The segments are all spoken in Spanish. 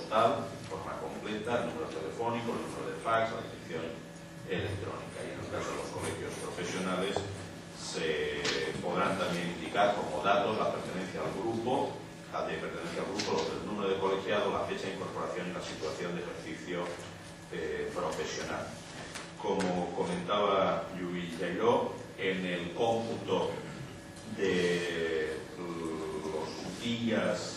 postal, de forma completa, el número telefónico, el número de fax, la dirección electrónica. Y en el caso de los colegios profesionales se podrán también indicar como datos la pertenencia al grupo, el número de colegiado, la fecha de incorporación y la situación de ejercicio profesional. Como comentaba Lluís Llalló, en el cómputo de los días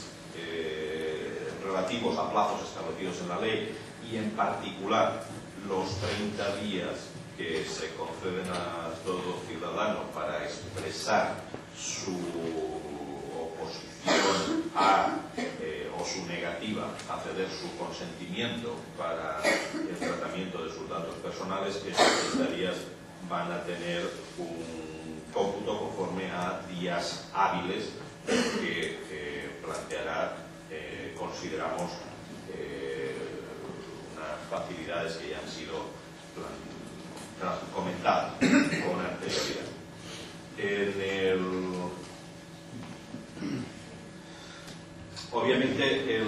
relativos a plazos establecidos en la ley y en particular los 30 días que se conceden a todo ciudadano para expresar su oposición o su negativa a ceder su consentimiento para el tratamiento de sus datos personales, esos 30 días van a tener un cómputo conforme a días hábiles que planteará, consideramos, unas facilidades que ya han sido comentadas con anterioridad. Obviamente el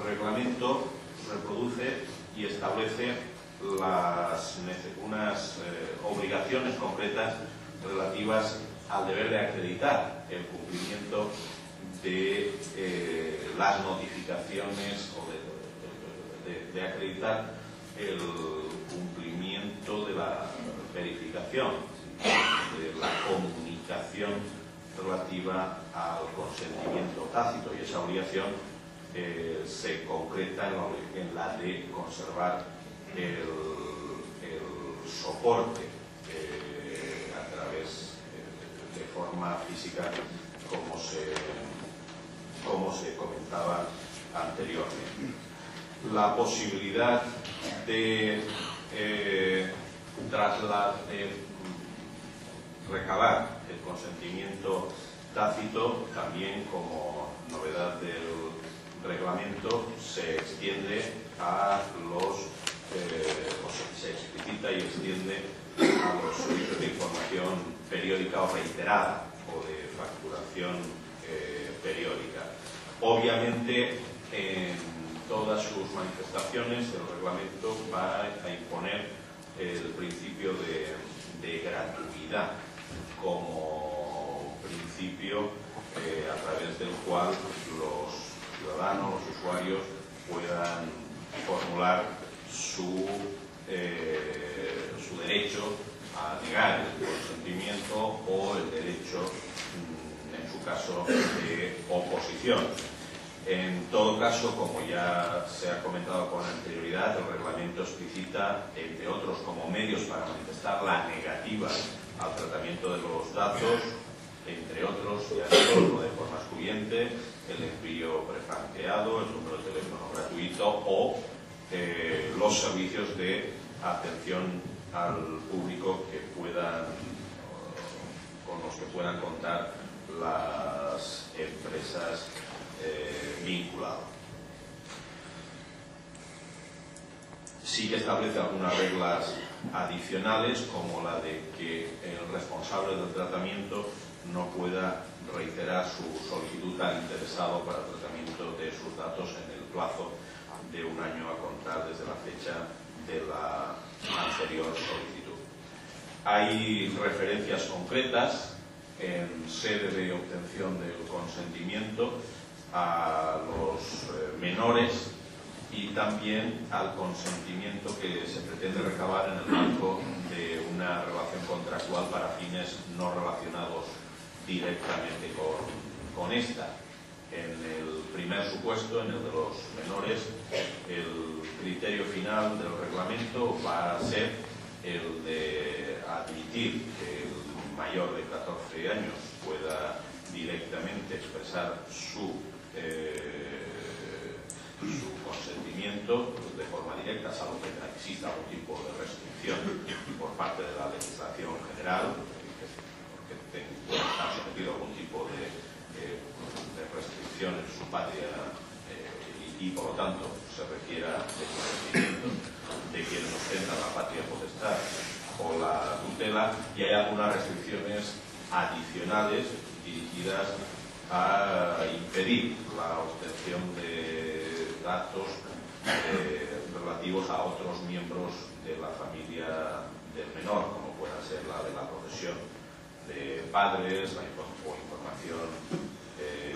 reglamento reproduce y establece unas obligaciones concretas relativas al deber de acreditar el cumplimiento de las notificaciones o de acreditar el cumplimiento de la verificación, de la comunicación relativa al consentimiento tácito, y esa obligación se concreta en la de conservar el soporte a través de forma física, como se comentaba anteriormente. La posibilidad de recabar el consentimiento tácito, también como novedad del reglamento, se extiende a se explicita y extiende a los servicios de información periódica o reiterada o de facturación periódica. Obviamente, en todas sus manifestaciones el reglamento va a imponer el principio de gratuidad como principio a través del cual los ciudadanos, los usuarios puedan formular su derecho a negar el consentimiento o el derecho, en su caso, de oposición. En todo caso, como ya se ha comentado con anterioridad, el reglamento explicita, entre otros, como medios para manifestar la negativa al tratamiento de los datos, entre otros, ya solo de forma excluyente, el envío prefranqueado, el número de teléfono gratuito o los servicios de atención al público con los que puedan contar las empresas vinculadas. Sí que establece algunas reglas adicionales, como la de que el responsable del tratamiento no pueda reiterar su solicitud al interesado para el tratamiento de sus datos en el plazo de un año a contar desde la fecha de la anterior solicitud. Hay referencias concretas en sede de obtención del consentimiento a los menores y también al consentimiento que se pretende recabar en el marco de una relación contractual para fines no relacionados directamente con esta. En el primer supuesto, en el de los menores, el criterio final del reglamento va a ser el de admitir que el mayor de 14 años pueda directamente expresar su consentimiento de forma directa, salvo que exista algún tipo de restricción por parte de la legislación general, porque puede estar sometido a algún tipo de restricción en su patria y por lo tanto se requiera el conocimiento de quienes ostentan la patria potestad o la tutela, y hay algunas restricciones adicionales dirigidas a impedir la obtención de datos relativos a otros miembros de la familia del menor, como pueda ser la de la profesión de padres o información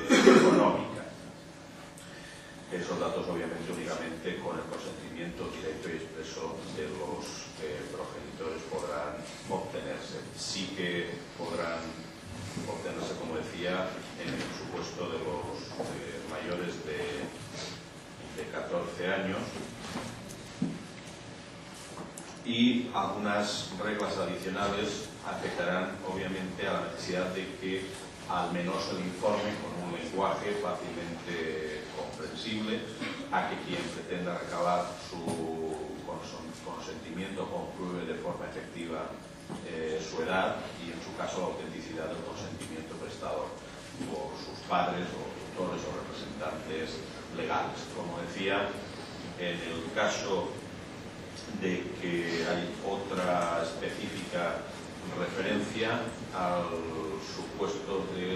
económica. Esos datos obviamente únicamente con el consentimiento directo y expreso de los progenitores podrán obtenerse. Sí que podrán obtenerse, como decía, en el supuesto de los mayores de 14 años, y algunas reglas adicionales afectarán obviamente a la necesidad de que al menor se le informe con un lenguaje fácilmente comprensible, a que quien pretenda recabar su consentimiento compruebe de forma efectiva su edad y en su caso la autenticidad del consentimiento prestado por sus padres o tutores o representantes legales. Como decía, en el caso de que hay otra específica referencia al supuesto de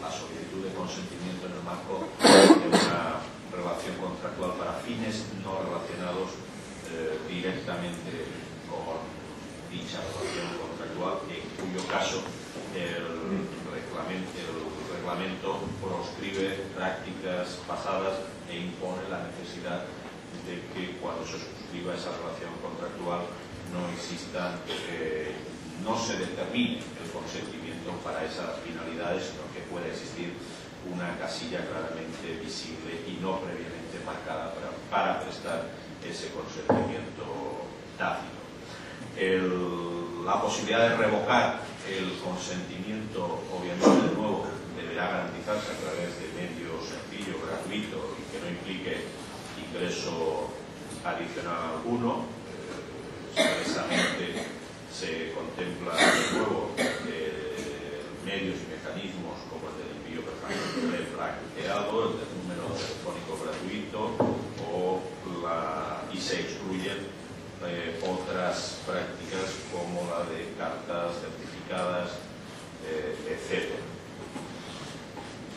la solicitud de consentimiento en el marco de una relación contractual para fines no relacionados directamente con dicha relación contractual, en cuyo caso el reglamento proscribe prácticas pasadas e impone la necesidad de que cuando se suscriba esa relación contractual no se determine el consentimiento para esas finalidades, sino que pueda existir una casilla claramente visible y no previamente marcada para prestar ese consentimiento tácito. La posibilidad de revocar el consentimiento, obviamente, de nuevo, deberá garantizarse a través de medio sencillo, gratuito y que no implique ingreso adicional alguno. Expresamente se contempla de nuevo medios y mecanismos como el del envío prefranqueado, el del número telefónico gratuito y se excluyen otras prácticas como la de cartas certificadas, etc.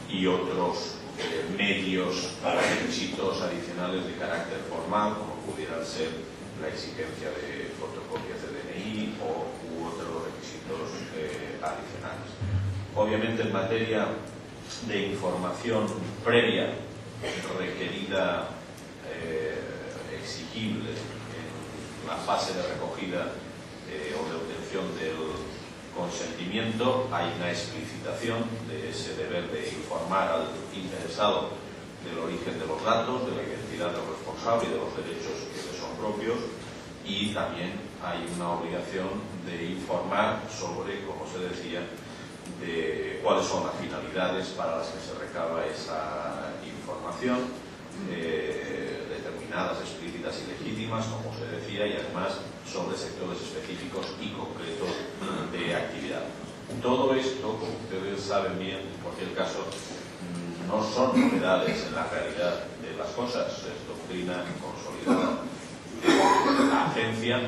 Y otros medios requisitos adicionales de carácter formal, como pudieran ser la exigencia de fotocopias de DNI u otros requisitos adicionales. Obviamente, en materia de información previa requerida, exigible en la fase de recogida o de obtención del consentimiento, hay una explicitación de ese deber de informar al interesado del origen de los datos, de la identidad del responsable y de los derechos que le son propios, y también hay una obligación de informar sobre, como se decía, de cuáles son las finalidades para las que se recaba esa información, determinadas, explícitas y legítimas, como se decía, y además sobre sectores específicos y concretos de actividad. Todo esto, como ustedes saben bien, en cualquier caso, no son novedades en la realidad de las cosas, es doctrina consolidada de la agencia,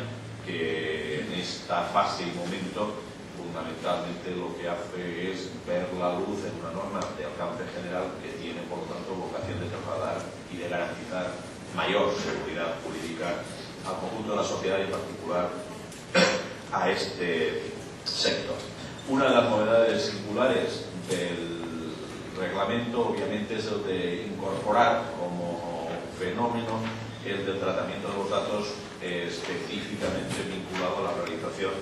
que en esta fase y momento fundamentalmente lo que hace es ver la luz en una norma de alcance general que tiene, por lo tanto, vocación de trasladar y de garantizar mayor seguridad jurídica al conjunto de la sociedad y en particular a este sector. Una de las novedades singulares del reglamento, obviamente, es el de incorporar como fenómeno el del tratamiento de los datos específicamente vinculado a la realización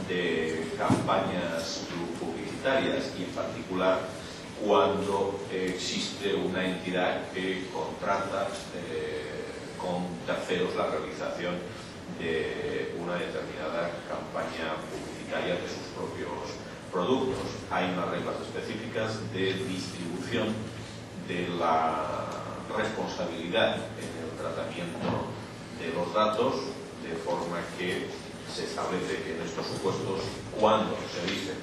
de campañas publicitarias y en particular cuando existe una entidad que contrata con terceros la realización de una determinada campaña publicitaria de sus propios productos. Hay unas reglas específicas de distribución de la responsabilidad en el tratamiento de los datos, de forma que se establece que en estos supuestos, cuando se dicen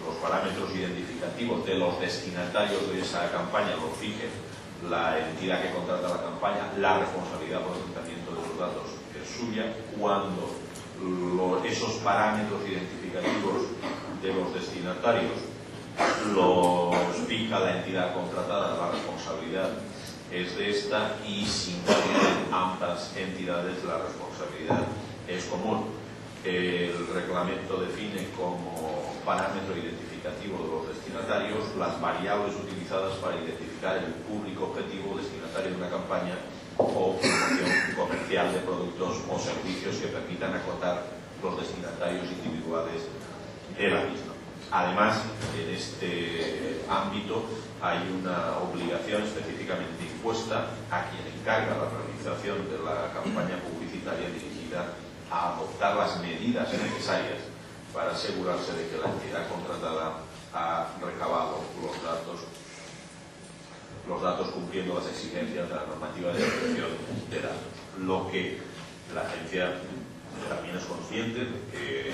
los parámetros identificativos de los destinatarios de esa campaña, lo fije la entidad que contrata la campaña, la responsabilidad por el tratamiento de los datos es suya. Cuando esos parámetros identificativos de los destinatarios los fija la entidad contratada, la responsabilidad es de esta y sin que ambas entidades la responsabilidad es común. El reglamento define como parámetro identificativo de los destinatarios las variables utilizadas para identificar el público objetivo destinatario de una campaña o promoción comercial de productos o servicios que permitan acotar los destinatarios individuales de la misma. Además, en este ámbito hay una obligación específicamente impuesta a quien encarga la realización de la campaña publicitaria dirigida a adoptar las medidas necesarias para asegurarse de que la entidad contratada ha recabado los datos cumpliendo las exigencias de la normativa de protección de datos. Lo que la agencia también es consciente de que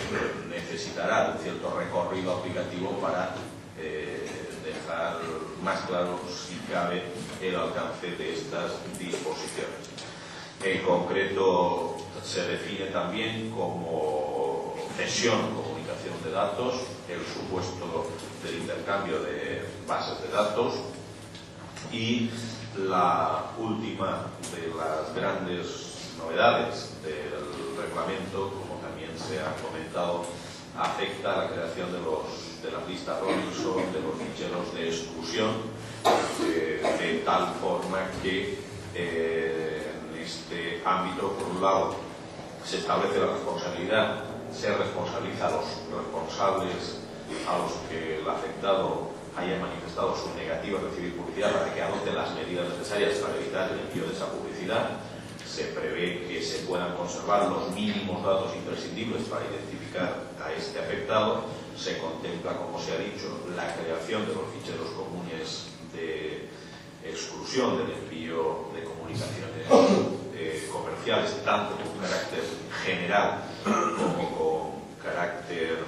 necesitará un cierto recorrido aplicativo para dejar más claro, si cabe, el alcance de estas disposiciones. En concreto, se define también como cesión o comunicación de datos el supuesto del intercambio de bases de datos, y la última de las grandes novedades del reglamento, como también se ha comentado, afecta a la creación de las listas Robinson, de los ficheros de exclusión, de tal forma que en este ámbito, por un lado, se establece la responsabilidad, se responsabiliza a los responsables a los que el afectado haya manifestado su negativa a recibir publicidad para que adopten las medidas necesarias para evitar el envío de esa publicidad. Se prevé que se puedan conservar los mínimos datos imprescindibles para identificar a este afectado. Se contempla, como se ha dicho, la creación de los ficheros comunes de exclusión del envío de comunicaciones comerciales, tanto con carácter general como con carácter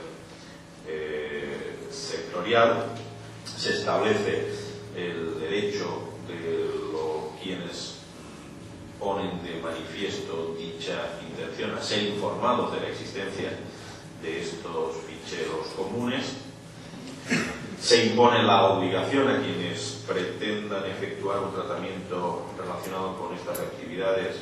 sectorial. Se establece el derecho de quienes ponen de manifiesto dicha intención a ser informados de la existencia de estos ficheros comunes. Se impone la obligación a quienes pretendan efectuar un tratamiento relacionado con estas actividades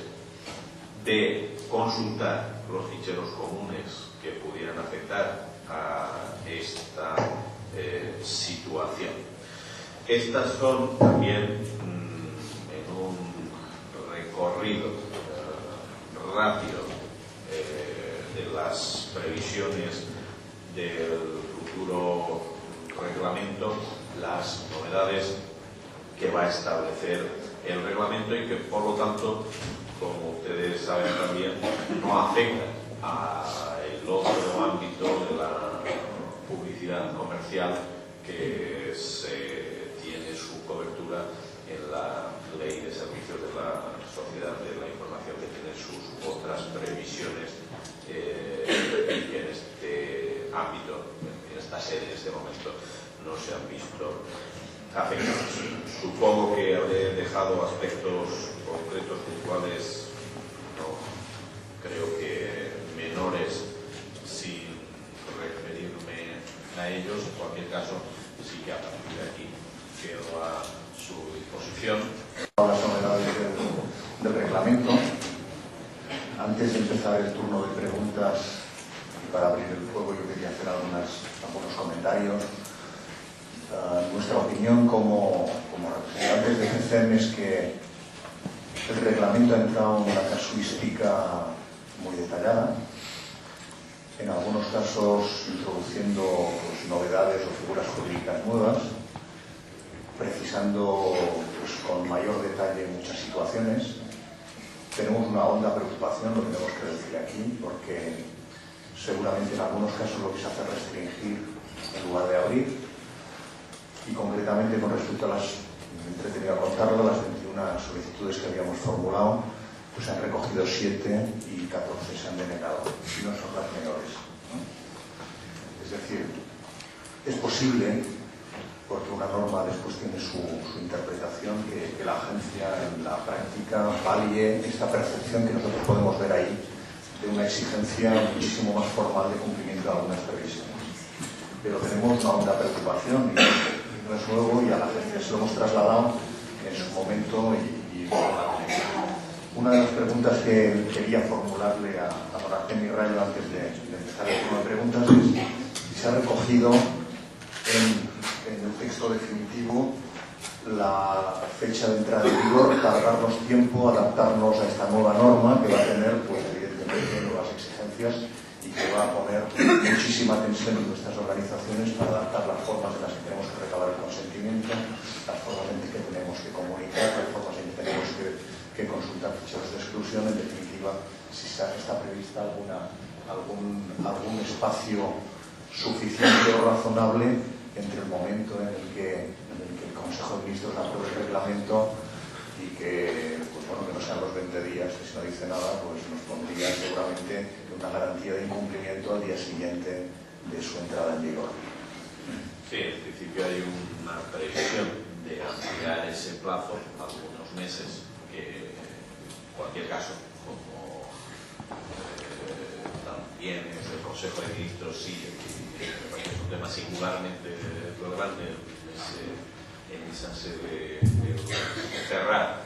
de consultar los ficheros comunes que pudieran afectar a esta situación. Estas son también, en un recorrido rápido de las previsiones del futuro reglamento, las novedades que va a establecer el reglamento y que, por lo tanto, como ustedes saben también, no afectan al otro ámbito de la publicidad comercial que se tiene su cobertura en la Ley de Servicios de la Sociedad de la Información, que tiene sus otras previsiones y que en este ámbito, en esta sede, en este momento, no se han visto afectados. Supongo que habré dejado aspectos concretos, puntuales, no creo que menores, sin referirme a ellos. En cualquier caso, sí que a partir de aquí quedo a su disposición. Las novedades del reglamento. Antes de empezar el turno de preguntas y para abrir el fuego, yo quería hacer algunos comentarios. Nuestra opinión como representantes de GECEM es que el reglamento ha entrado en una casuística muy detallada, en algunos casos introduciendo novedades o figuras jurídicas nuevas, precisando con mayor detalle muchas situaciones. Tenemos una honda preocupación, lo tenemos que decir aquí, porque seguramente en algunos casos lo que se hace es restringir en lugar de abrir. Y concretamente con respecto a me he entretenido a contarlo, las 21 solicitudes que habíamos formulado, pues se han recogido 7 y 14 se han denegado, y no son las menores, ¿no? Es decir, es posible, porque una norma después tiene su interpretación, que la agencia en la práctica valie esta percepción que nosotros podemos ver ahí de una exigencia muchísimo más formal de cumplimiento de algunas previsiones. Pero tenemos una honda preocupación, y no es nuevo, y a la agencia se lo hemos trasladado en su momento, y y por la televisión. Una de las preguntas que quería formularle a don Artemio Rayo antes de empezar el turno de preguntas es si se ha recogido en el texto definitivo la fecha de entrada en vigor para darnos tiempo a adaptarnos a esta nueva norma que va a tener, pues evidentemente, nuevas exigencias y que va a poner muchísima tensión en nuestras organizaciones para adaptar las formas en las que tenemos que recabar el consentimiento, las formas en que tenemos que comunicar, las formas en que tenemos que consultar ficheros de exclusión. En definitiva, si está prevista algún espacio suficiente o razonable entre el momento en el que el Consejo de Ministros apruebe el reglamento y que, pues bueno, que no sean los 20 días, que si no dice nada, pues nos pondría seguramente una garantía de incumplimiento al día siguiente de su entrada en vigor. Sí, en principio hay una previsión de ampliar ese plazo algunos meses, que en cualquier caso, como también es el Consejo de Ministros, sí, me parece un tema singularmente relevante en esa sede de cerrar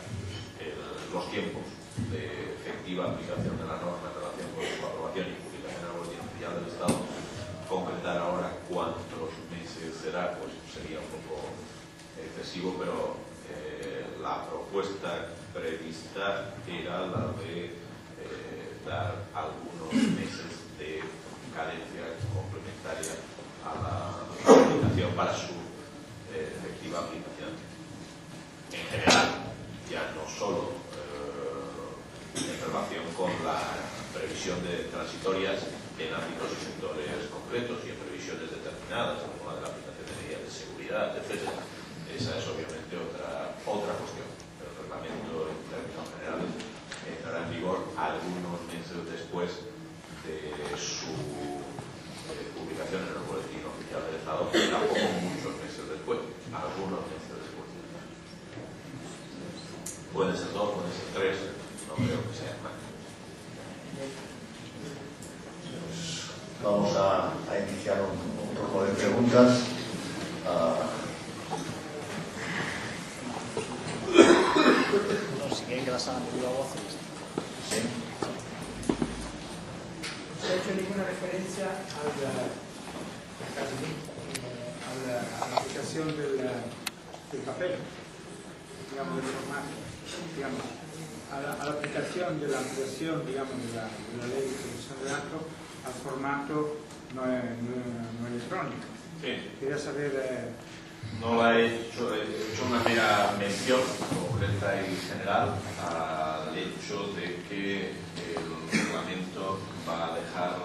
los tiempos de efectiva aplicación de la norma en relación con su aprobación y publicación en el Boletín Oficial del Estado. Concretar ahora cuántos meses será, pues sería un poco excesivo, pero la propuesta prevista era la de dar algunos meses de cadencia complementaria a la aplicación para su efectiva aplicación en general, ya no solo en relación con la previsión de transitorias en ámbitos y sectores concretos y en previsiones determinadas, como la de la aplicación de medidas de seguridad, etc. Esa es obviamente otra cuestión. El reglamento, en términos generales, entrará en vigor algunos meses después de su publicación en el Boletín Oficial del Estado, pero tampoco muchos meses después, algunos meses después. Pueden ser 2, pueden ser 3, no creo que sean más. Vamos a iniciar un turno de preguntas. Si quieren que las hagan de viva voz. Sí. No se ha hecho ninguna referencia a la aplicación del papel, digamos, del formato, digamos, a la aplicación de la ampliación, digamos, de la ley de protección de datos al formato no electrónico. Sí. Quería saber... No la he hecho una mera mención concreta y general al hecho de que el reglamento va a dejar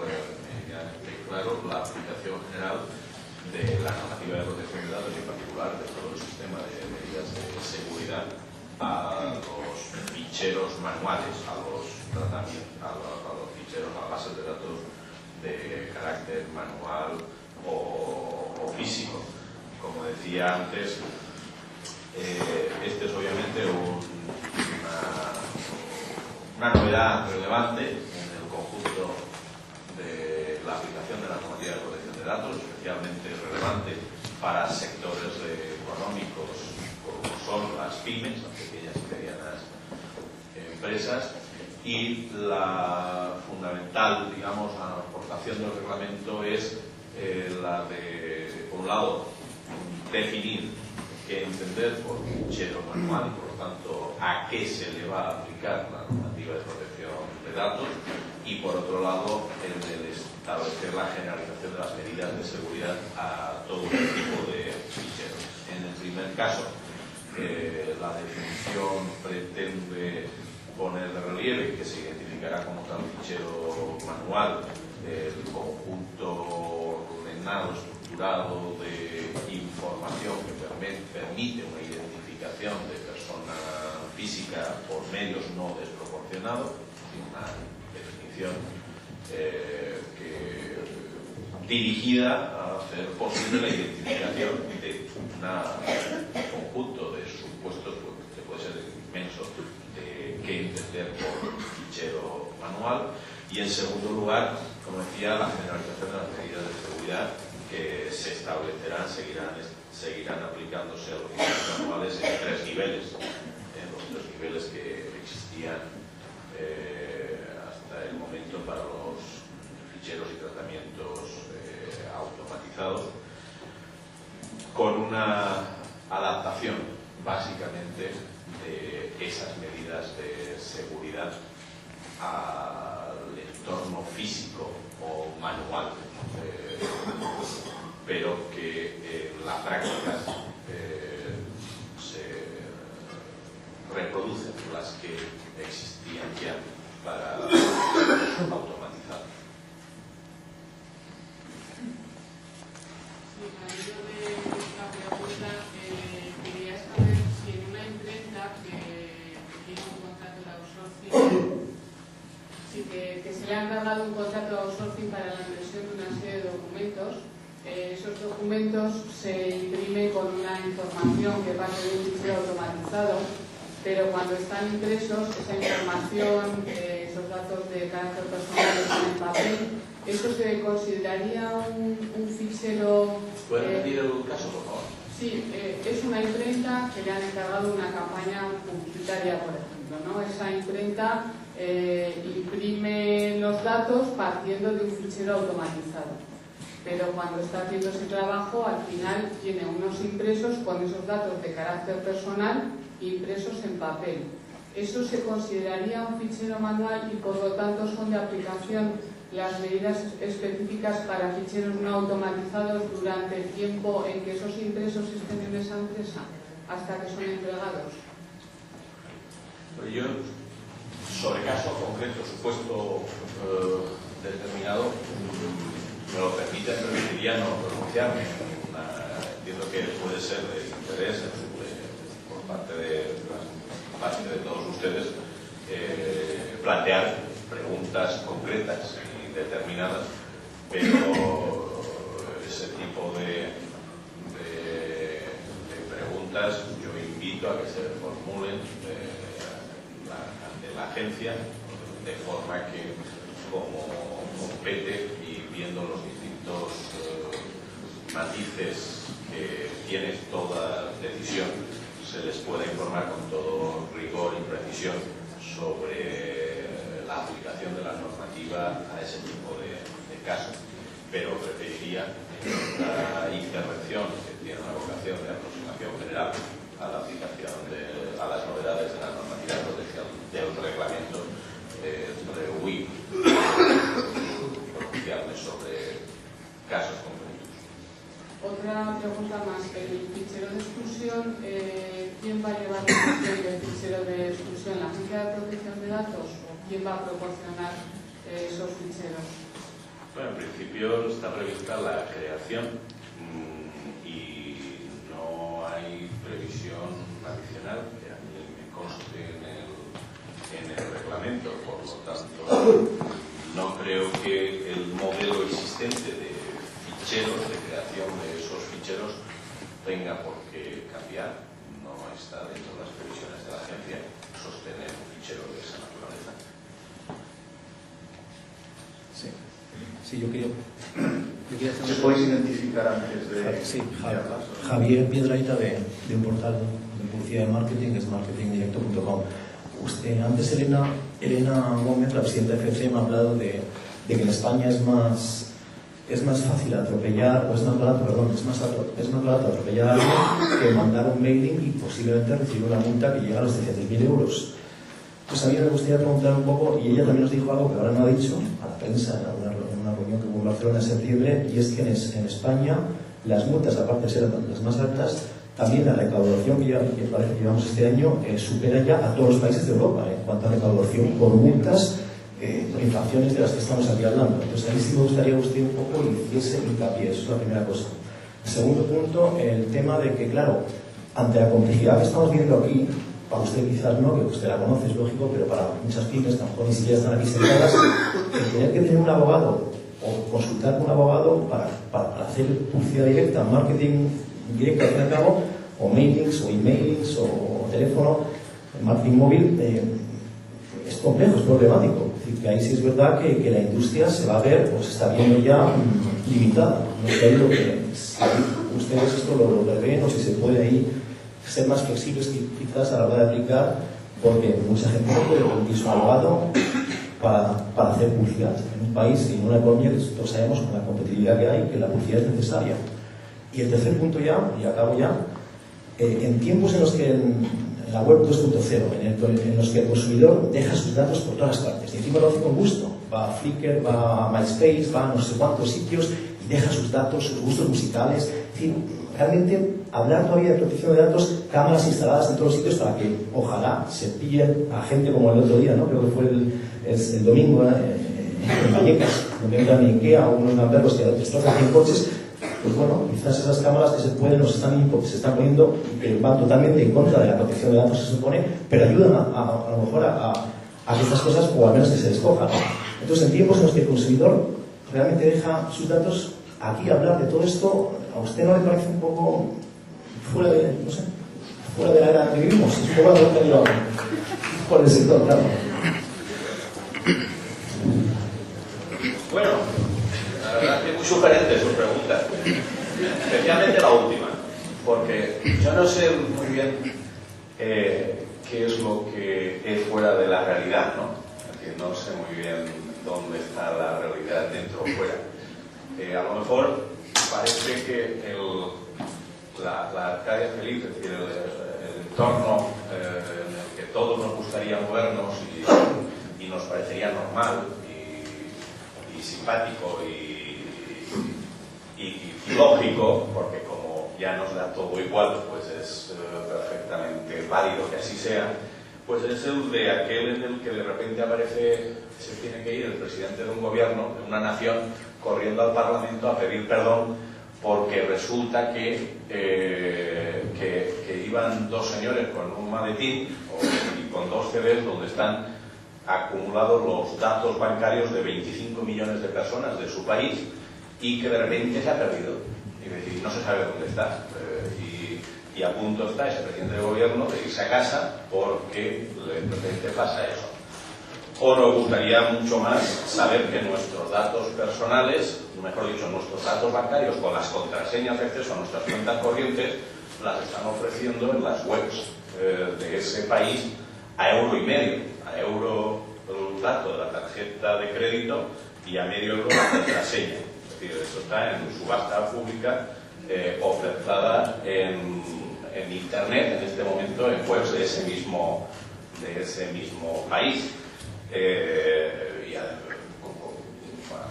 claro la aplicación general de la normativa de protección de datos y en particular de todo el sistema de medidas de seguridad a los ficheros manuales, a los tratamientos, a los ficheros, a las bases de datos de carácter manual o físico. Como decía antes, este es obviamente una novedad relevante en el conjunto de la aplicación de la normativa de protección de datos, especialmente relevante para sectores económicos como son las pymes, las pequeñas y medianas empresas, y la fundamental, digamos, aportación del reglamento es la de, por un lado, definir qué entender por fichero manual y por lo tanto a qué se le va a aplicar la normativa de protección de datos, y por otro lado el de establecer la generalización de las medidas de seguridad a todo tipo de ficheros. En el primer caso, la definición pretende poner de relieve que se identificará como tal fichero manual el conjunto ordenado, estructurado de información que permite una identificación de persona física por medios no desproporcionados, una definición dirigida a hacer posible la identificación de un conjunto de supuestos que puede ser inmenso de qué entender por fichero manual. Y en segundo lugar, como decía, la generalización de las medidas de seguridad que se establecerán, seguirán aplicándose a los ficheros manuales en 3 niveles. En los 3 niveles que existían hasta el momento para los ficheros y tratamientos automatizados, con una adaptación básicamente de esas medidas de seguridad al entorno físico o manual, pero que en la práctica se reproducen las que existían ya para automatizar. La pregunta, quería saber si en una imprenta que tiene un contrato de outsourcing, que se le ha encargado un contrato de outsourcing para la impresión de una serie de documentos, esos documentos se imprimen con una información que parte de un fichero automatizado, pero cuando están impresos, esa información, esos datos de carácter personal están en papel. ¿Eso se consideraría un fichero? ¿Puede repetir el caso, por favor? Sí, es una imprenta que le han encargado una campaña publicitaria, por ejemplo, ¿no? Esa imprenta imprime los datos partiendo de un fichero automatizado. Pero cuando está haciendo ese trabajo, al final tiene unos impresos con esos datos de carácter personal impresos en papel. ¿Eso se consideraría un fichero manual y por lo tanto son de aplicación las medidas específicas para ficheros no automatizados durante el tiempo en que esos impresos estén en esa empresa hasta que son entregados? Yo, sobre caso concreto, supuesto determinado, me lo permitiría no pronunciarme. Entiendo que puede ser de interés por parte de todos ustedes plantear preguntas concretas y determinadas, pero ese tipo de preguntas yo invito a que se formulen ante la agencia, de forma que, como compete y viendo los distintos matices que tiene toda decisión, se les pueda informar con todo rigor y precisión sobre la aplicación de la normativa a ese tipo de casos. Pero preferiría una intervención que tiene una vocación de aproximación general a la aplicación a las novedades de la normativa de protección del reglamento REUI, pronunciarme sobre casos concretos. Otra pregunta más. El fichero de exclusión, ¿quién va a llevar la gestión del fichero de exclusión? ¿La Agencia de Protección de Datos o quién va a proporcionar esos ficheros? Bueno, en principio está prevista la creación y no hay previsión adicional que a mí me conste en el reglamento. Por lo tanto, no creo que el modelo existente de ficheros, de creación de esos ficheros, tenga por qué cambiar. No está dentro de las previsiones de la agencia sostener un fichero de esa naturaleza. Sí, yo quería hacer... ¿Se puede identificar antes de...? Sí, Javier Piedrahita de un portal de publicidad de marketing, que es marketingdirecto.com. Antes Elena Gómez, la presidenta de FFC, me ha hablado de que en España es más fácil atropellar, o es más barato atropellar a alguien que mandar un mailing y posiblemente recibir una multa que llega a los 300.000 euros. Pues a mí me gustaría preguntar un poco, y ella también nos dijo algo que ahora no ha dicho a la prensa en una reunión que hubo en Barcelona en septiembre, y es que en España las multas, aparte de ser las más altas, también la recaudación que parece que llevamos este año supera ya a todos los países de Europa en cuanto a recaudación por multas, por infracciones de las que estamos aquí hablando. Entonces ahí sí me gustaría que usted un poco hiciese hincapié, eso es la primera cosa. El segundo punto, el tema de que, claro, ante la complejidad que estamos viendo aquí, para usted quizás no, que usted la conoce, es lógico, pero para muchas pymes que a lo mejor ni siquiera están aquí sentadas, el tener que tener un abogado o consultar con un abogado para hacer publicidad directa, marketing directo al fin y al cabo, o mailings, o emailings, o teléfono, marketing móvil, es complejo, es problemático. Es decir, que ahí sí es verdad que la industria se va a ver, o se está viendo ya limitada. No sé lo que, si ustedes esto lo ven, o si se puede ahí ser más flexibles quizás a la hora de aplicar porque mucha gente no puede permitir su abogado para hacer publicidad en un país y en una economía que todos sabemos con la competitividad que hay, que la publicidad es necesaria. Y el tercer punto ya, y acabo ya, en tiempos en los que en la web 2.0, en los que el consumidor deja sus datos por todas partes, y encima lo hace con gusto, va a Flickr, va a MySpace, va a no sé cuántos sitios y deja sus datos, sus gustos musicales, es decir, realmente hablar todavía de protección de datos, cámaras instaladas en todos los sitios para que ojalá se pillen a gente como el otro día, ¿no? Creo que fue el domingo en Vallecas, donde entran en Ikea o unos gamberros que destrozan 100 coches. Pues bueno, quizás esas cámaras que se están poniendo y que van totalmente en contra de la protección de datos, se supone, pero ayudan a lo mejor a que estas cosas, o al menos que se descojan. Entonces, en tiempos en los que el consumidor realmente deja sus datos, aquí hablar de todo esto, ¿a usted no le parece un poco fuera de, no sé, fuera de la era que vivimos? Es un poco algo que digo por el sector, claro. Bueno, la verdad que muy sugerente sus preguntas, especialmente la última, porque yo no sé muy bien qué es lo que es fuera de la realidad, ¿no? Es decir, no sé muy bien dónde está la realidad dentro o fuera. A lo mejor parece que la Arcadia feliz, es decir, el entorno en el que todos nos gustaría movernos y nos parecería normal y simpático y lógico, porque como ya nos da todo igual, pues es perfectamente válido que así sea, pues es el de aquel en el que de repente aparece, se tiene que ir el presidente de un gobierno, de una nación, corriendo al Parlamento a pedir perdón porque resulta que iban dos señores con un maletín y con dos CDs donde están acumulados los datos bancarios de 25 millones de personas de su país y que de repente se ha perdido. Es decir, no se sabe dónde está. Y a punto está ese presidente de gobierno de irse a casa porque de repente pasa eso. O nos gustaría mucho más saber que nuestros datos personales, mejor dicho, nuestros datos bancarios con las contraseñas de acceso a nuestras cuentas corrientes, las están ofreciendo en las webs de ese país a €1,50, a euro el dato de la tarjeta de crédito y a medio euro la contraseña. Es decir, esto está en subasta pública ofertada en internet en este momento en webs de ese mismo país. Y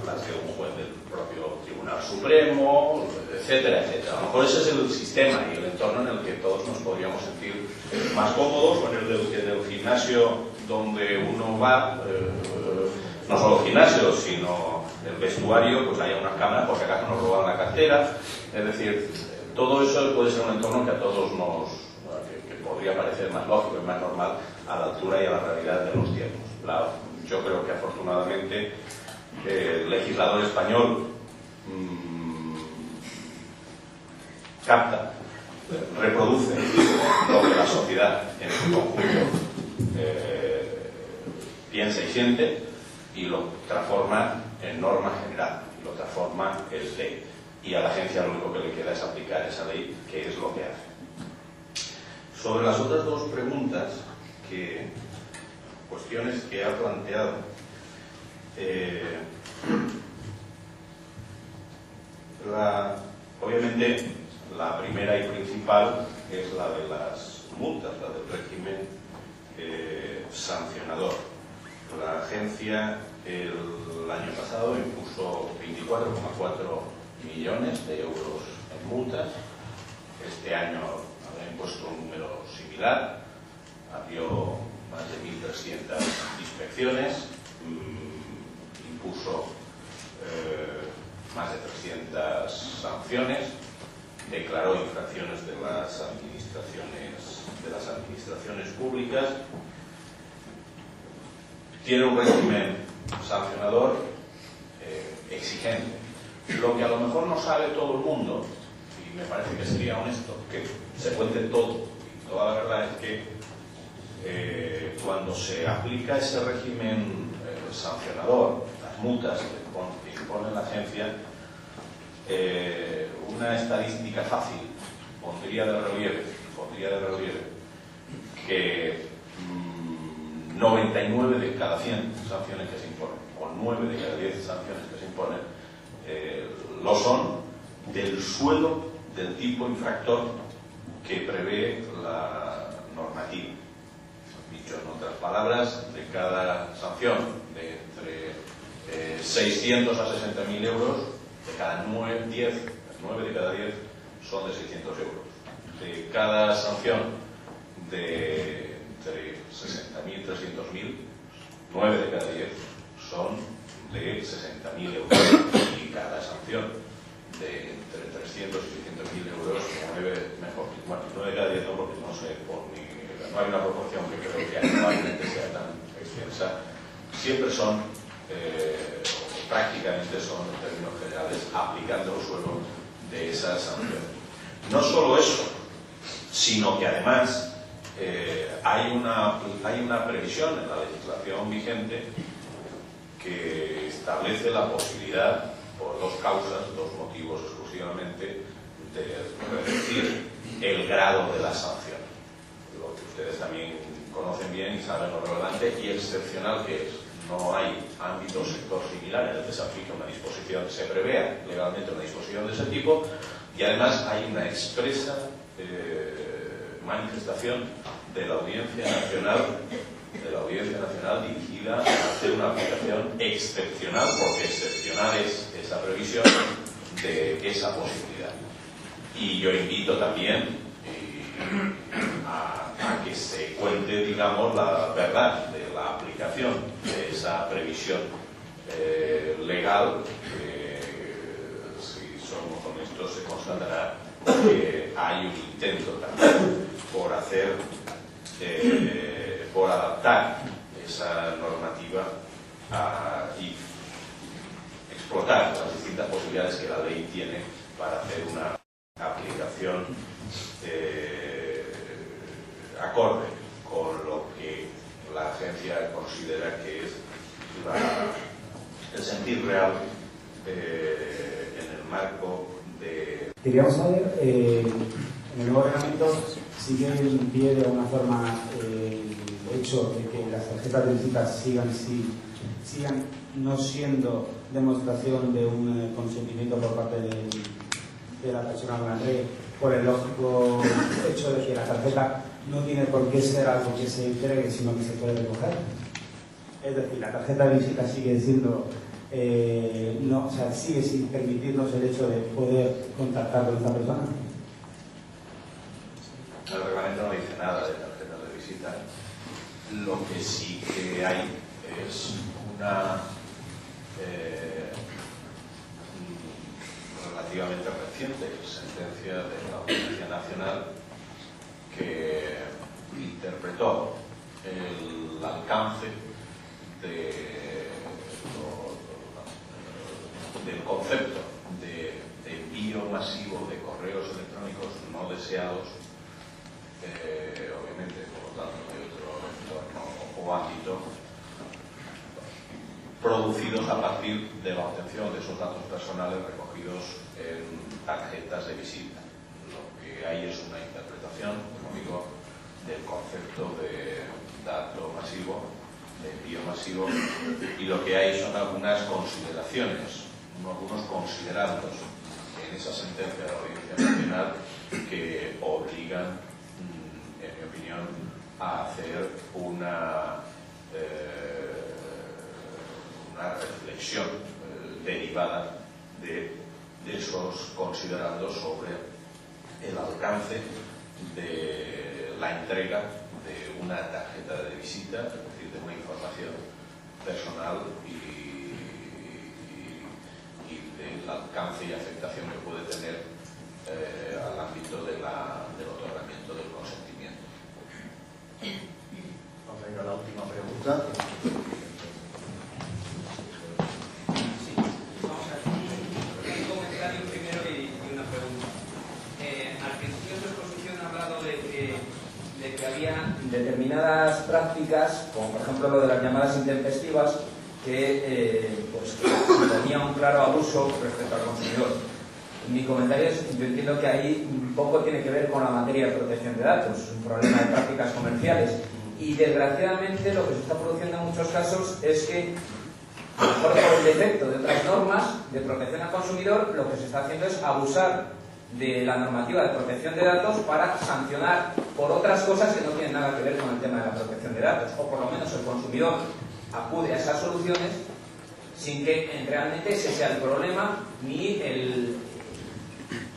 las de un juez del propio Tribunal Supremo, etcétera, etcétera. A lo mejor ese es el sistema y el entorno en el que todos nos podríamos sentir más cómodos, con el del gimnasio donde uno va, no solo gimnasio, sino el vestuario, pues haya unas cámaras por si acaso nos roban la cartera. Es decir, todo eso puede ser un entorno que a todos que podría parecer más lógico y más normal a la altura y a la realidad de los tiempos. Yo creo que afortunadamente el legislador español capta, reproduce lo que la sociedad en su conjunto piensa y siente y lo transforma en norma general, y lo transforma en ley. Y a la agencia lo único que le queda es aplicar esa ley, que es lo que hace. Sobre las otras dos preguntas, cuestiones que ha planteado, obviamente la primera y principal es la de las multas, la del régimen sancionador. La agencia el año pasado impuso 24,4 millones de euros en multas. Este año habrá impuesto un número similar, abrió más de 1.300 inspecciones, impuso más de 300 sanciones, declaró infracciones de las administraciones públicas, tiene un régimen sancionador exigente. Lo que a lo mejor no sabe todo el mundo, y me parece que sería honesto que se cuente todo, y toda la verdad es que cuando se aplica ese régimen sancionador, las multas que impone la agencia, una estadística fácil pondría de relieve que 99 de cada 100 sanciones que se imponen, o 9 de cada 10 sanciones que se imponen, lo son del suelo del tipo infractor que prevé la normativa. Dicho en otras palabras, de cada sanción de entre 600 a 60.000 euros, de cada 9 de cada 10 son de 600 euros. De cada sanción de entre 60.000 y 300.000, 9 de cada 10 son de 60.000 euros. Y cada sanción de entre 300 y 600.000 euros, 9 de cada 10 no, porque no sé, no hay una proporción que creo que actualmente sea tan extensa. Siempre son, prácticamente son, en términos generales, aplicando el suelo de esa sanción. No solo eso, sino que además hay una previsión en la legislación vigente que establece la posibilidad, por dos causas, dos motivos exclusivamente, de reducir el grado de la sanción. Lo que ustedes también conocen bien y saben lo relevante y excepcional que es. No hay ámbito o sector similar en el que se aplique una disposición, se prevea legalmente una disposición de ese tipo, y además hay una expresa manifestación de la Audiencia Nacional dirigida a hacer una aplicación excepcional, porque excepcional es esa previsión de esa posibilidad. Y yo invito también a que se cuente, digamos, la verdad de la aplicación de esa previsión legal, que si somos honestos se constatará que hay un intento también por hacer, por adaptar esa normativa y explotar las distintas posibilidades que la ley tiene para hacer una aplicación acorde con lo que la agencia considera que es el sentir real en el marco de... Queríamos saber, en el nuevo reglamento sigue en pie de alguna forma el hecho de que las tarjetas de visitas sigan no siendo demostración de un consentimiento por parte de la persona con la ley, por el lógico hecho de que la tarjeta no tiene por qué ser algo que se entregue, sino que se puede recoger. Es decir, la tarjeta de visita sigue siendo, no, o sea, sigue sin permitirnos el hecho de poder contactar con esta persona. El reglamento no dice nada de tarjetas de visita. Lo que sí que hay es una relativamente reciente sentencia de la Audiencia Nacional que interpretó el alcance del concepto de envío masivo de correos electrónicos no deseados, obviamente por lo tanto de otro entorno o ámbito, producidos a partir de la obtención de esos datos personales recogidos en tarjetas de visita. Lo que hay es una interpretación, como digo, del concepto de dato masivo, de envío masivo, y lo que hay son algunas consideraciones, algunos considerandos en esa sentencia de la Audiencia Nacional que obligan, en mi opinión, a hacer una reflexión derivada de esos considerandos sobre el alcance de la entrega de una tarjeta de visita, es decir, de una información personal y del alcance y afectación que puede tener al ámbito del otorgamiento del consentimiento. Vamos a ir a la última pregunta. Que había determinadas prácticas, como por ejemplo lo de las llamadas intempestivas, que suponía un claro abuso respecto al consumidor. Mi comentario es, yo entiendo que ahí un poco tiene que ver con la materia de protección de datos, un problema de prácticas comerciales, y desgraciadamente lo que se está produciendo en muchos casos es que, a lo mejor por el defecto de otras normas de protección al consumidor, lo que se está haciendo es abusar de la normativa de protección de datos para sancionar por otras cosas que no tienen nada que ver con el tema de la protección de datos, o por lo menos el consumidor acude a esas soluciones sin que realmente ese sea el problema ni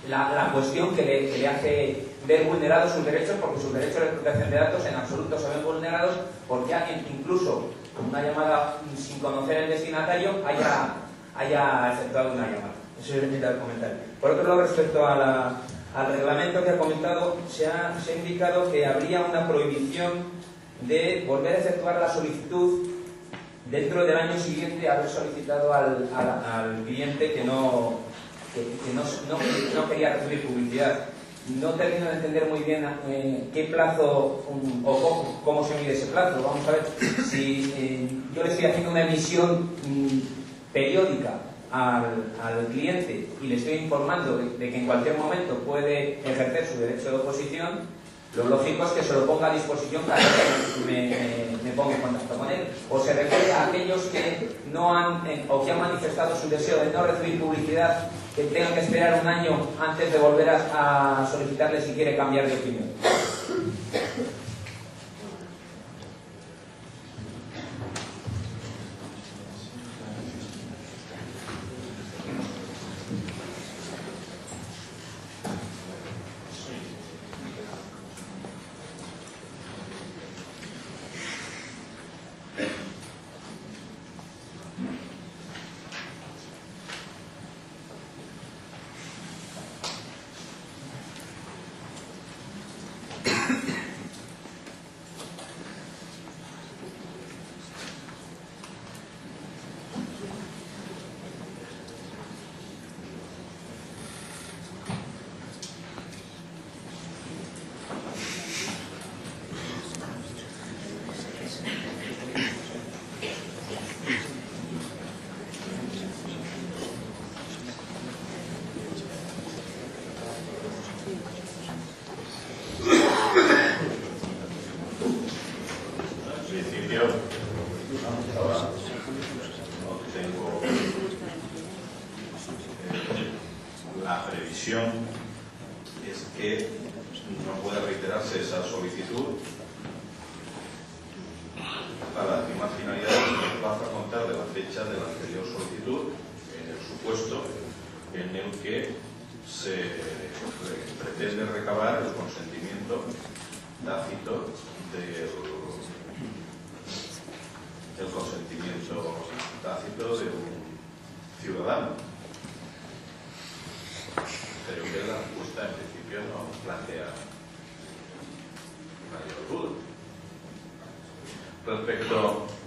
la cuestión que le hace ver vulnerados sus derechos, porque sus derechos de protección de datos en absoluto se ven vulnerados porque alguien, incluso con una llamada sin conocer el destinatario, haya efectuado una llamada. Eso es el comentario. Por otro lado, respecto al reglamento que ha comentado, se ha indicado que habría una prohibición de volver a efectuar la solicitud dentro del año siguiente a haber solicitado al cliente que no quería recibir publicidad. No termino de entender muy bien qué plazo o cómo se mide ese plazo. Vamos a ver, si yo le estoy haciendo una emisión periódica al cliente y le estoy informando de que en cualquier momento puede ejercer su derecho de oposición, lo lógico es que se lo ponga a disposición cada vez que me ponga en contacto con él. O se refiere a aquellos que no han o que han manifestado su deseo de no recibir publicidad, que tengan que esperar un año antes de volver a solicitarle si quiere cambiar de opinión. La previsión es que no puede reiterarse esa solicitud para la misma finalidad que va a contar de la fecha de la anterior solicitud, en el supuesto en el que se pretende recabar el consentimiento tácito de un ciudadano. Creo que la respuesta en principio no plantea mayor duda. Respecto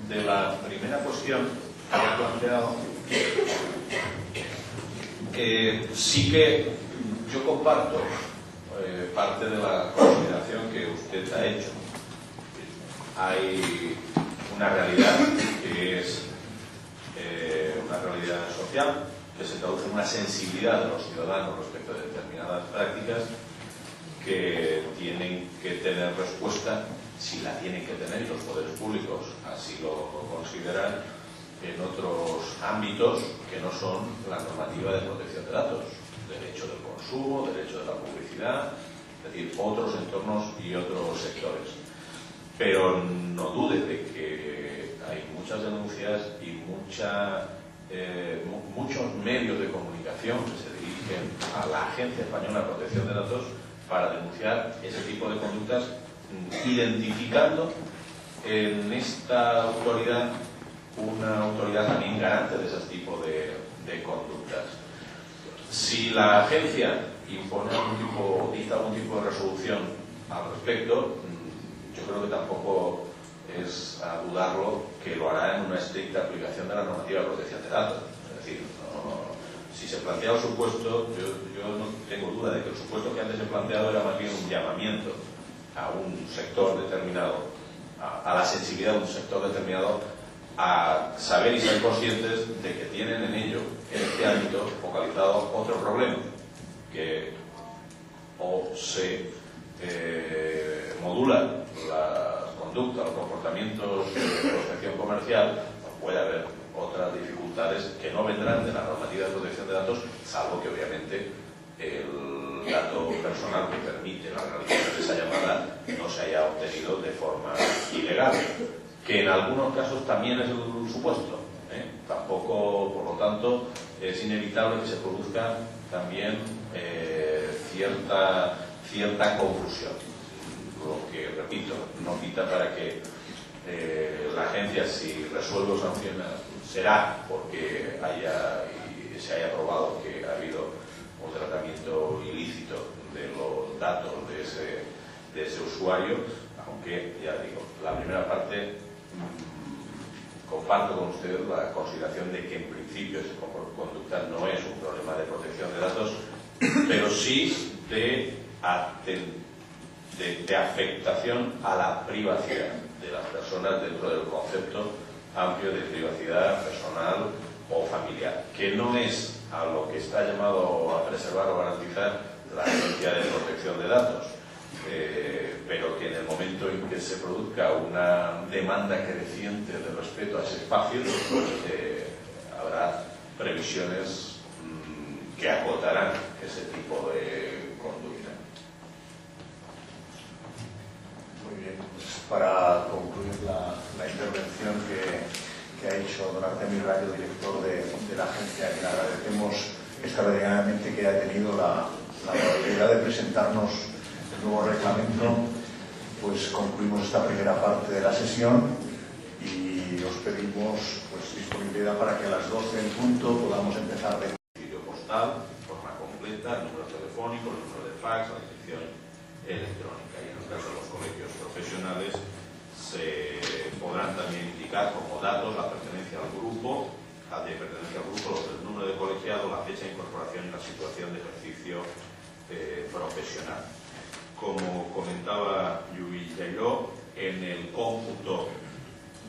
de la primera cuestión que ha planteado, sí que yo comparto parte de la consideración que usted ha hecho. Hay una realidad que es una realidad social que se traduce en una sensibilidad de los ciudadanos respecto de determinadas prácticas que tienen que tener respuesta, si la tienen que tener, y los poderes públicos así lo consideran, en otros ámbitos que no son la normativa de protección de datos, derecho del consumo, derecho de la publicidad, es decir, otros entornos y otros sectores. Pero no dude de que hay muchas denuncias y muchos medios de comunicación que se dirigen a la Agencia Española de Protección de Datos para denunciar ese tipo de conductas, identificando en esta autoridad una autoridad también garante de ese tipo de conductas. Si la agencia impone dicta algún tipo de resolución al respecto, yo creo que tampoco es a dudarlo que lo hará en una estricta aplicación de la normativa de protección de datos. Es decir, si se plantea el supuesto, yo no tengo duda de que el supuesto que antes he planteado era más bien un llamamiento a un sector determinado, a la sensibilidad de un sector determinado, a saber y ser conscientes de que tienen en ello, en este ámbito, focalizado otro problema, que o se modulan las conducta o comportamientos de protección comercial, puede haber otras dificultades que no vendrán de la normativa de protección de datos, salvo que obviamente el dato personal que permite la realización de esa llamada no se haya obtenido de forma ilegal, que en algunos casos también es el supuesto. Tampoco, por lo tanto, es inevitable que se produzca también cierta confusión. Lo que, repito, no quita para que la agencia, si resuelve o sanciona, será porque se haya probado que ha habido un tratamiento ilícito de los datos de ese usuario, aunque, ya digo, la primera parte comparto con ustedes la consideración de que en principio esa conducta no es un problema de protección de datos, pero sí de afectación a la privacidad de las personas dentro del concepto amplio de privacidad personal o familiar, que no es a lo que está llamado a preservar o garantizar la Agencia de Protección de Datos, pero que en el momento en que se produzca una demanda creciente de respeto a ese espacio, habrá previsiones que acotarán ese tipo de conducta. Muy bien, pues para concluir la intervención que ha hecho don Artemio Rayo, director de la agencia, que le agradecemos extraordinariamente que haya tenido la amabilidad de presentarnos el nuevo reglamento, pues concluimos esta primera parte de la sesión y os pedimos pues disponibilidad para que a las 12 en punto podamos empezar de Sitio postal, forma completa, el número telefónico, el número de fax, la dirección electrónica, y en el caso de los colegios profesionales se podrán también indicar como datos la pertenencia al grupo, el número de colegiado, la fecha de incorporación y la situación de ejercicio profesional. Como comentaba Lluís Jairó, en el cómputo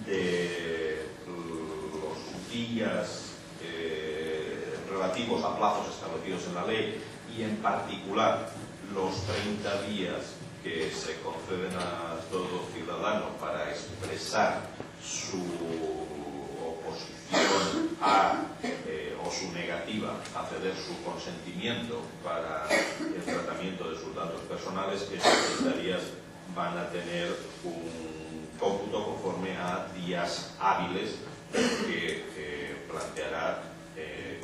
de los días relativos a plazos establecidos en la ley y en particular los 30 días que se conceden a todo ciudadano para expresar su oposición o su negativa a ceder su consentimiento para el tratamiento de sus datos personales, esos 30 días van a tener un cómputo conforme a días hábiles que planteará,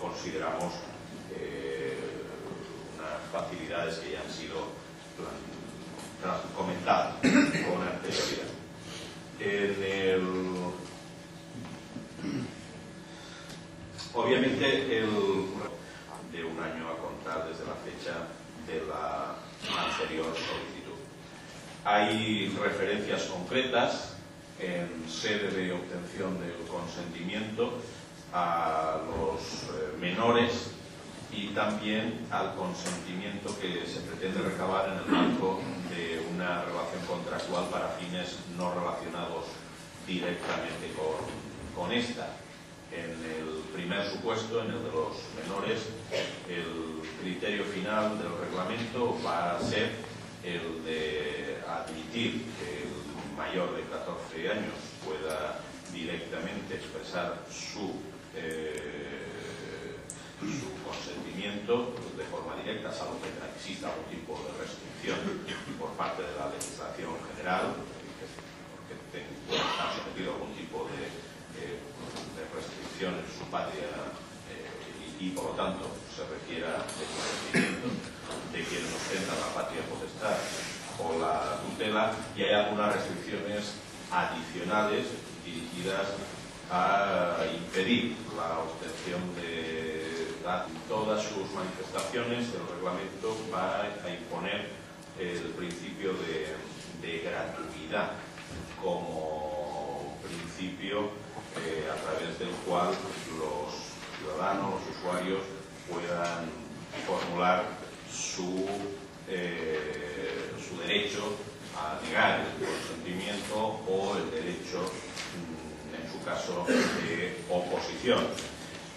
consideramos, unas facilidades que ya han sido comentadas con anterioridad. Obviamente, de un año a contar desde la fecha de la anterior solicitud. Hay referencias concretas en sede de obtención del consentimiento a los menores y también al consentimiento que se pretende recabar en el marco de una relación contractual para fines no relacionados directamente con esta. En el primer supuesto, en el de los menores, el criterio final del reglamento va a ser el de admitir que el mayor de 14 años pueda directamente expresar su consentimiento de forma directa, salvo que exista algún tipo de restricción por parte de la legislación general, porque está sometido a algún tipo de restricción en su patria y por lo tanto se requiera el consentimiento de quienes ostentan la patria potestad o la tutela, y hay algunas restricciones adicionales dirigidas a impedir la obtención de todas sus manifestaciones. El reglamento va a imponer el principio de gratuidad como principio a través del cual los ciudadanos, los usuarios puedan formular su derecho a negar el consentimiento o el derecho, en su caso, de oposición.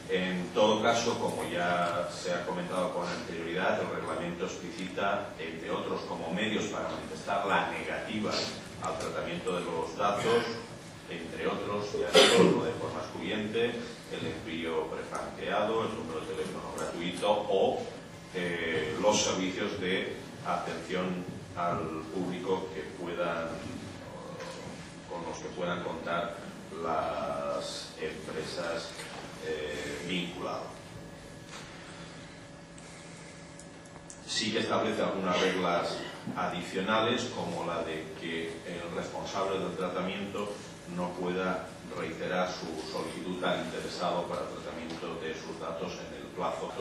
En todo caso, como ya se ha comentado con anterioridad, el reglamento explicita, entre otros, como medios para manifestar la negativa al tratamiento de los datos, entre otros, ya digo, de forma excluyente, el envío prefranqueado, el número de teléfono gratuito o los servicios de atención al público con los que puedan contar las empresas vinculadas. Sí que establece algunas reglas adicionales, como la de que el responsable del tratamiento no pueda reiterar su solicitud al interesado para el tratamiento de sus datos en el plazo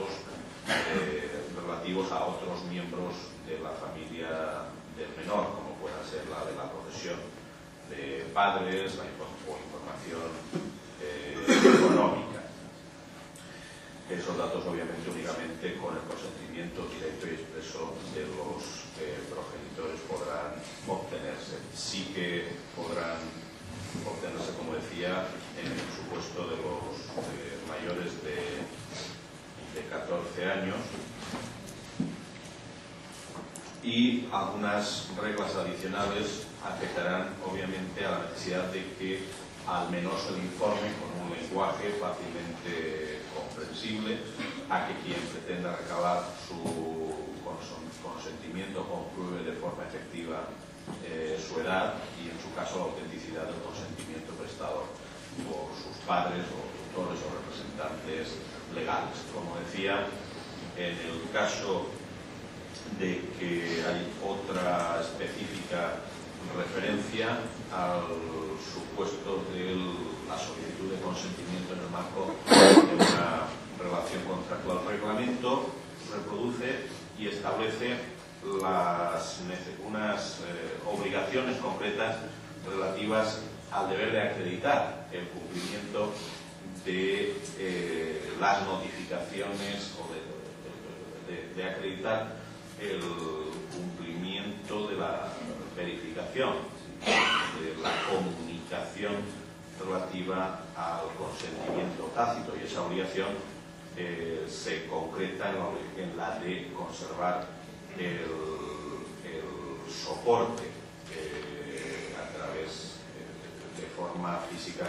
relativos a otros miembros de la familia del menor, como pueda ser la de la profesión de padres o información económica. Esos datos, obviamente, únicamente con el consentimiento directo y expreso de los progenitores podrán obtenerse. Sí que podrán obtenerse, como decía, en el supuesto de los mayores de 14 años, y algunas reglas adicionales afectarán, obviamente, a la necesidad de que al menor se le informe con un lenguaje fácilmente comprensible, a que quien pretenda recabar su consentimiento compruebe de forma efectiva su edad y, en su caso, la autenticidad del consentimiento prestado por sus padres o tutores o representantes legales. Como decía, en el caso de que hay otra específica referencia al supuesto de la solicitud de consentimiento en el marco de una relación contractual, el reglamento reproduce y establece unas obligaciones concretas relativas al deber de acreditar el cumplimiento de las notificaciones o de acreditar el cumplimiento de la verificación, de la comunicación relativa al consentimiento tácito, y esa obligación se concreta en la de conservar el soporte a través de forma física,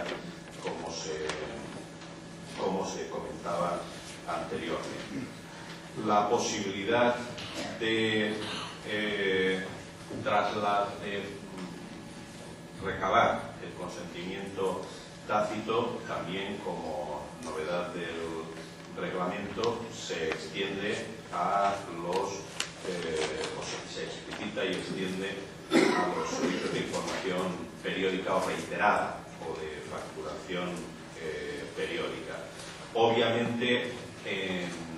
como se comentaba anteriormente. La posibilidad de recabar el consentimiento tácito, también como novedad del reglamento, se extiende a se explicita y extiende a los servicios de información periódica o reiterada o de facturación periódica. Obviamente, en